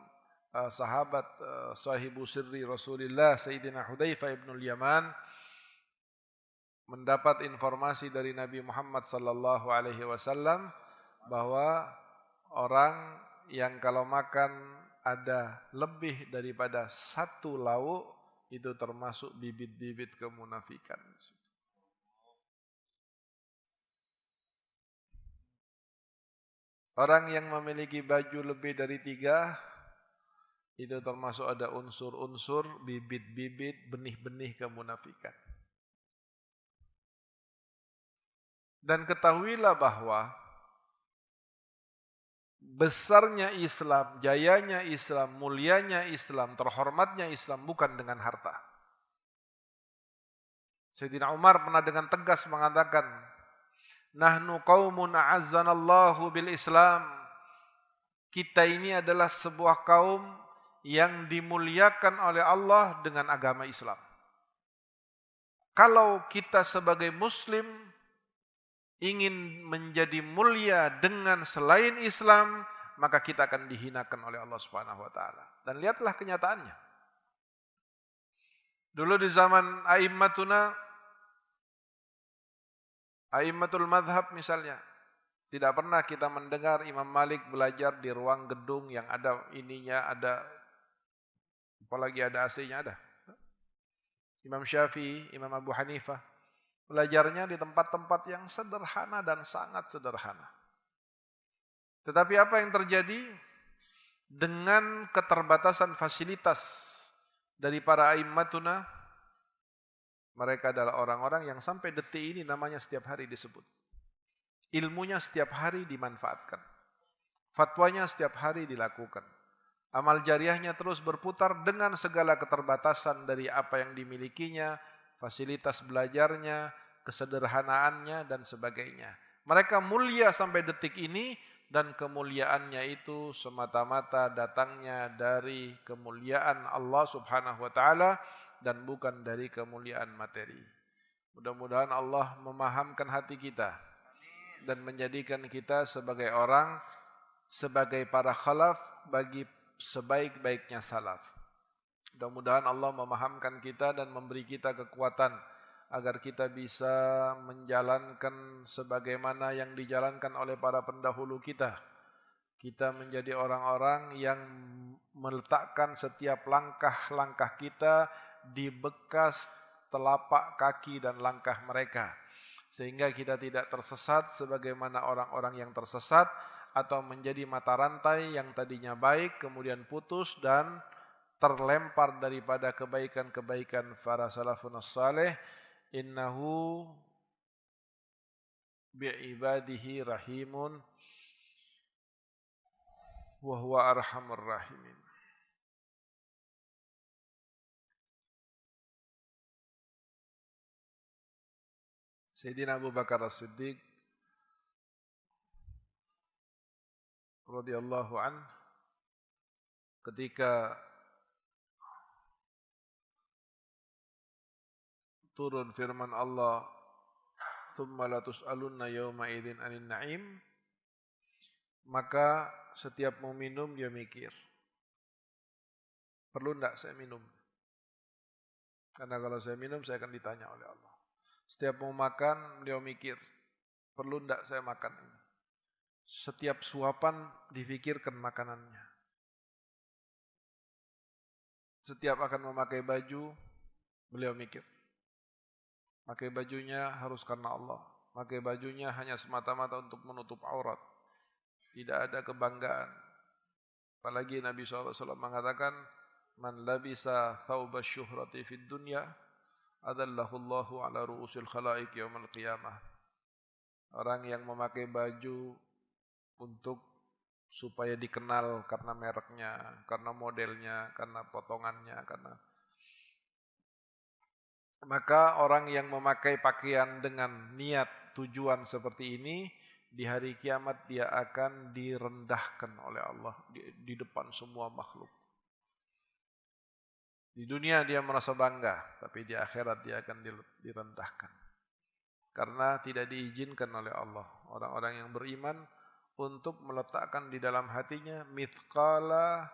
sahabat sahibu sirri Rasulullah Sayyidina Hudzaifah ibn al-Yaman mendapat informasi dari Nabi Muhammad sallallahu alaihi wasallam bahwa orang yang kalau makan ada lebih daripada 1 lauk itu termasuk bibit-bibit kemunafikan. Orang yang memiliki baju lebih dari 3, itu termasuk ada unsur-unsur, bibit-bibit, benih-benih kemunafikan. Dan ketahuilah bahwa besarnya Islam, jayanya Islam, mulianya Islam, terhormatnya Islam bukan dengan harta. Sayyidina Umar pernah dengan tegas mengatakan, "Nahnu qaumun a'azzanallahu bil Islam." Kita ini adalah sebuah kaum yang dimuliakan oleh Allah dengan agama Islam. Kalau kita sebagai muslim ingin menjadi mulia dengan selain Islam, maka kita akan dihinakan oleh Allah Subhanahu wa taala. Dan lihatlah kenyataannya. Dulu di zaman a'immatul madhab misalnya, tidak pernah kita mendengar Imam Malik belajar di ruang gedung yang ada ininya, ada apalagi ada AC-nya ada. Imam Syafi'i, Imam Abu Hanifah, belajarnya di tempat-tempat yang sederhana dan sangat sederhana. Tetapi apa yang terjadi dengan keterbatasan fasilitas dari para a'immatuna? Mereka adalah orang-orang yang sampai detik ini namanya setiap hari disebut. Ilmunya setiap hari dimanfaatkan. Fatwanya setiap hari dilakukan. Amal jariahnya terus berputar dengan segala keterbatasan dari apa yang dimilikinya, fasilitas belajarnya, kesederhanaannya, dan sebagainya. Mereka mulia sampai detik ini, dan kemuliaannya itu semata-mata datangnya dari kemuliaan Allah Subhanahu wa taala dan bukan dari kemuliaan materi. Mudah-mudahan Allah memahamkan hati kita dan menjadikan kita sebagai orang, sebagai para khalaf bagi sebaik-baiknya salaf. Mudah-mudahan Allah memahamkan kita dan memberi kita kekuatan agar kita bisa menjalankan sebagaimana yang dijalankan oleh para pendahulu kita. Kita menjadi orang-orang yang meletakkan setiap langkah-langkah kita di bekas telapak kaki dan langkah mereka. Sehingga kita tidak tersesat sebagaimana orang-orang yang tersesat atau menjadi mata rantai yang tadinya baik kemudian putus dan terlempar daripada kebaikan-kebaikan para salafun salih. Innahu bi'ibadihi rahimun wa huwa arhamur rahimin. Sayyidina Abu Bakar As-Siddiq radhiyallahu an ketika turun firman Allah, "Tsumma latus'alunna yawma idzin 'anil na'im," maka setiap mau minum dia mikir, perlu enggak saya minum? Karena kalau saya minum saya akan ditanya oleh Allah. Setiap mau makan dia mikir, perlu enggak saya makan ini? Setiap suapan difikirkan makanannya. Setiap akan memakai baju, beliau mikir, pakai bajunya harus karena Allah. Pakai bajunya hanya semata-mata untuk menutup aurat. Tidak ada kebanggaan. Apalagi Nabi SAW mengatakan, "Man labisa thawba syuhrati fid dunya, adallahullahu ala ru'usil khalaik yaumal qiyamah." Orang yang memakai baju untuk supaya dikenal karena mereknya, karena modelnya, karena potongannya, maka orang yang memakai pakaian dengan niat tujuan seperti ini, di hari kiamat dia akan direndahkan oleh Allah di depan semua makhluk. Di dunia dia merasa bangga, tapi di akhirat dia akan direndahkan. Karena tidak diizinkan oleh Allah orang-orang yang beriman untuk meletakkan di dalam hatinya mithqala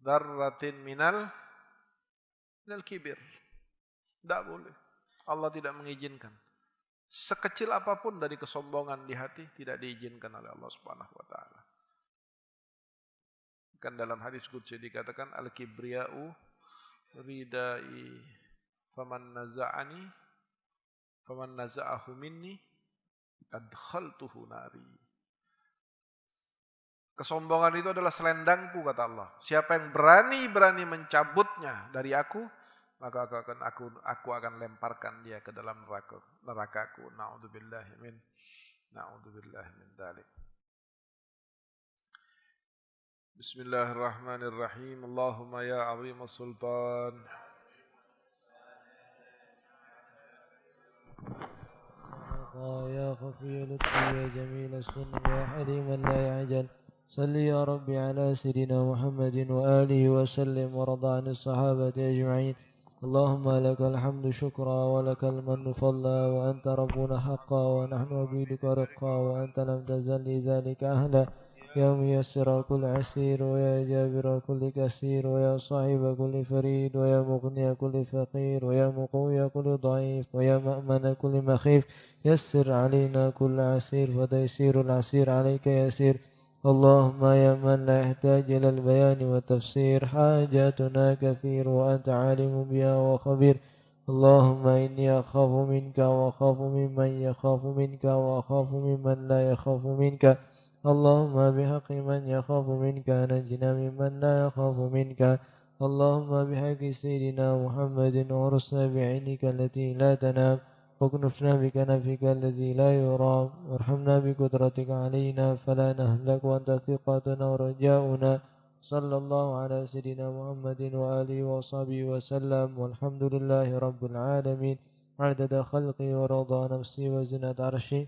dzarratin minal kibir. Tidak boleh. Allah tidak mengizinkan. Sekecil apapun dari kesombongan di hati tidak diizinkan oleh Allah Subhanahu wa taala. Kan dalam hadis qudsi dikatakan al-kibriya'u ridai faman naza'ahu minni adkhaltuhu nari. Kesombongan itu adalah selendangku, kata Allah. Siapa yang berani mencabutnya dari aku, maka aku akan lemparkan dia ke dalam nerakaku. Na'udzubillahi min dzalik. Bismillahirrahmanirrahim. Allahumma ya 'azimus sultan. يا خفي لطفي يا جميل السن يا حليما لا يعجل صل يا ربي على سيدنا محمد وآله وسلم ورضى عن الصحابة أجمعين. اللهم لك الحمد شكرا ولك المن فضلا وأنت ربنا حقا ونحن عبيدك رقا وأنت لم تزل لذلك أهلا. يا ميسر كل عسير ويا جابر كل كسير ويا صاحب كل فريد ويا مغني كل فقير ويا مقوي كل ضعيف ويا مأمن كل مخيف. يسر علينا كل عسير وتيسير العسير عليك يسير. اللهم يا من لا يحتاج إلى البيان والتفسير حاجاتنا كثير وأنت عالم بها وخبير. اللهم إني أخاف منك وأخاف ممن يخاف منك وأخاف ممن لا يخاف منك. اللهم بحق من يخاف منك نجنا ممن لا يخاف منك. اللهم بحق سيدنا محمد ورسنا بعينك التي لا تنام واكنفنا بكنفك الذي لا يرام وارحمنا بقدرتك علينا فلا نهلك وأنت ثقتنا ورجاؤنا. صلى الله على سيدنا محمد وآله وصحبه وسلم والحمد لله رب العالمين عدد خلقي ورضا نفسي وزنة عرشي.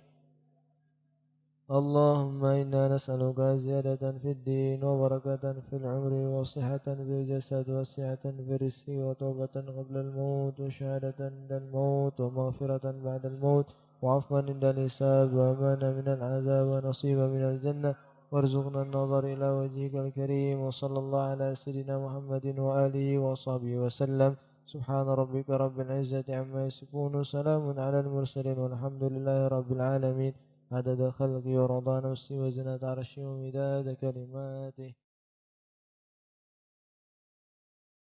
اللهم إنا نسألك زيادة في الدين وبركة في العمر وصحة في الجسد وسعة في الرزق وتوبة قبل الموت وشهادة عند الموت ومغفرة بعد الموت وعفوا عند الحساب وأمانا من العذاب ونصيبا من الجنة وارزقنا النظر إلى وجهك الكريم. وصلى الله على سيدنا محمد وآله وصحبه وسلم. سبحان ربك رب العزة عما يصفون وسلام على المرسلين والحمد لله رب العالمين عدد خلقه ورضا نفسه وزنة عرشه ومداد كلماته.